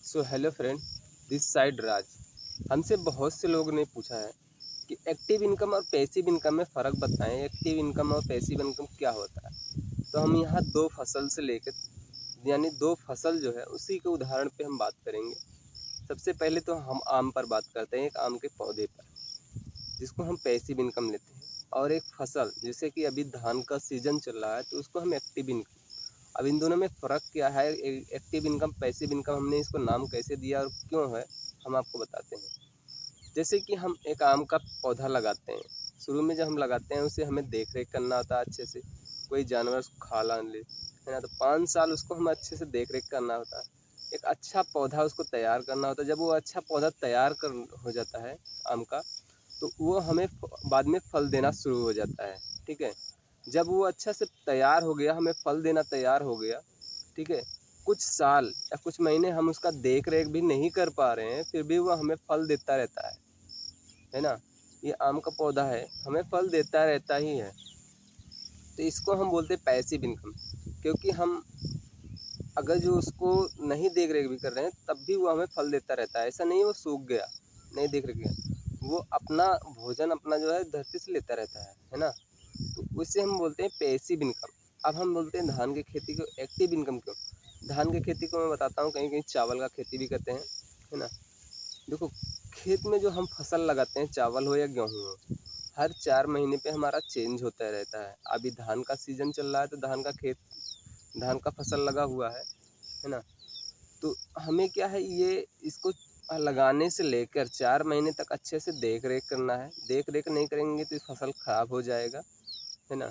So hello friend, this side Raj. हमसे बहुत से लोगों ने पूछा है कि एक्टिव इनकम और पैसिव इनकम में फ़र्क बताएं। एक्टिव इनकम और पैसिव इनकम क्या होता है। तो हम यहाँ दो फसल से लेकर यानी दो फसल जो है उसी के उदाहरण पे हम बात करेंगे। सबसे पहले तो हम आम पर बात करते हैं, एक आम के पौधे पर जिसको हम पैसिव इनकम लेते हैं, और एक फसल जैसे कि अभी धान का सीजन चल रहा है तो उसको हम एक्टिव इनकम। अब इन दोनों में फ़र्क क्या है, एक्टिव इनकम पैसिव इनकम हमने इसको नाम कैसे दिया और क्यों है, हम आपको बताते हैं। जैसे कि हम एक आम का पौधा लगाते हैं, शुरू में जब हम लगाते हैं उसे हमें देख रेख करना होता है अच्छे से, कोई जानवर उसको खा ना ले, है ना। तो 5 साल उसको हमें अच्छे से देख रेख करना होता है, एक अच्छा पौधा उसको तैयार करना होता है। जब वो अच्छा पौधा तैयार कर हो जाता है आम का, तो वो हमें बाद में फल देना शुरू हो जाता है। ठीक है, जब वो अच्छा से तैयार हो गया, हमें फल देना तैयार हो गया, ठीक है, कुछ साल या कुछ महीने हम उसका देख रेख भी नहीं कर पा रहे हैं, फिर भी वो हमें फल देता रहता है ना। ये आम का पौधा है, हमें फल देता रहता ही है। तो इसको हम बोलते हैं पैसिव इनकम, क्योंकि हम अगर जो उसको नहीं देख रेख भी कर रहे हैं तब भी वो हमें फल देता रहता है। ऐसा नहीं है वो सूख गया, नहीं देख रेख गया, वो अपना भोजन अपना जो है धरती से लेता रहता है ना। तो उससे हम बोलते हैं पैसिव इनकम। अब हम बोलते हैं धान की खेती को एक्टिव इनकम क्यों। धान की खेती को मैं बताता हूँ, कहीं कहीं चावल का खेती भी करते हैं, है ना। देखो, खेत में जो हम फसल लगाते हैं, चावल हो या गेहूँ हो, हर 4 महीने पे हमारा चेंज होता रहता है। अभी धान का सीजन चल रहा है तो धान का फसल लगा हुआ है ना। तो हमें क्या है, ये इसको लगाने से लेकर 4 महीने तक अच्छे से देख रेख करना है। देख रेख नहीं करेंगे तो फसल खराब हो जाएगा, है ना।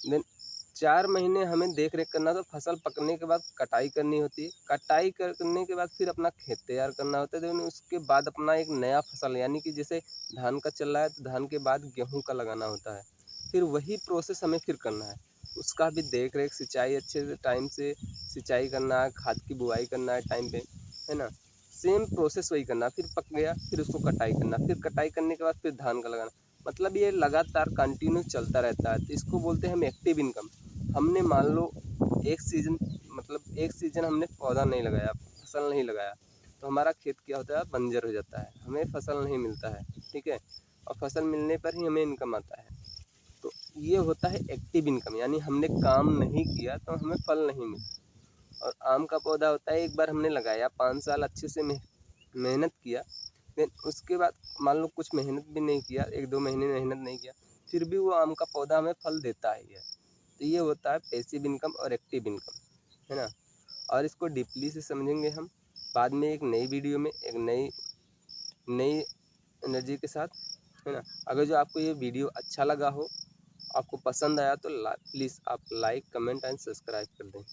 देन 4 महीने हमें देख रेख करना, तो फसल पकने के बाद कटाई करनी होती है। कटाई करने के बाद फिर अपना खेत तैयार करना होता है। देन उसके बाद अपना एक नया फसल, यानी कि जैसे धान का चल रहा है तो धान के बाद गेहूं का लगाना होता है। फिर वही प्रोसेस हमें फिर करना है, उसका भी देख रेख, सिंचाई अच्छे से टाइम से सिंचाई करना है, खाद की बुआई करना है टाइम पे, है ना। सेम प्रोसेस वही करना, फिर पक गया फिर उसको कटाई करना, फिर कटाई करने के बाद फिर धान का लगाना। मतलब ये लगातार कंटिन्यू चलता रहता है। तो इसको बोलते हैं हम एक्टिव इनकम। हमने मान लो एक सीजन हमने पौधा नहीं लगाया, फसल नहीं लगाया, तो हमारा खेत क्या होता है, बंजर हो जाता है, हमें फसल नहीं मिलता है। ठीक है, और फसल मिलने पर ही हमें इनकम आता है। तो ये होता है एक्टिव इनकम, यानी हमने काम नहीं किया तो हमें फल नहीं मिला। और आम का पौधा होता है, एक बार हमने लगाया, 5 साल अच्छे से मेहनत किया, फिर उसके बाद मान लो कुछ मेहनत भी नहीं किया, 1-2 महीने मेहनत नहीं किया, फिर भी वो आम का पौधा हमें फल देता ही है। तो ये होता है पैसिव इनकम और एक्टिव इनकम, है ना। और इसको डीपली से समझेंगे हम बाद में एक नई वीडियो में, एक नई नई एनर्जी के साथ, है ना। अगर जो आपको ये वीडियो अच्छा लगा हो, आपको पसंद आया, तो प्लीज़ आप लाइक, कमेंट एंड सब्सक्राइब कर दें।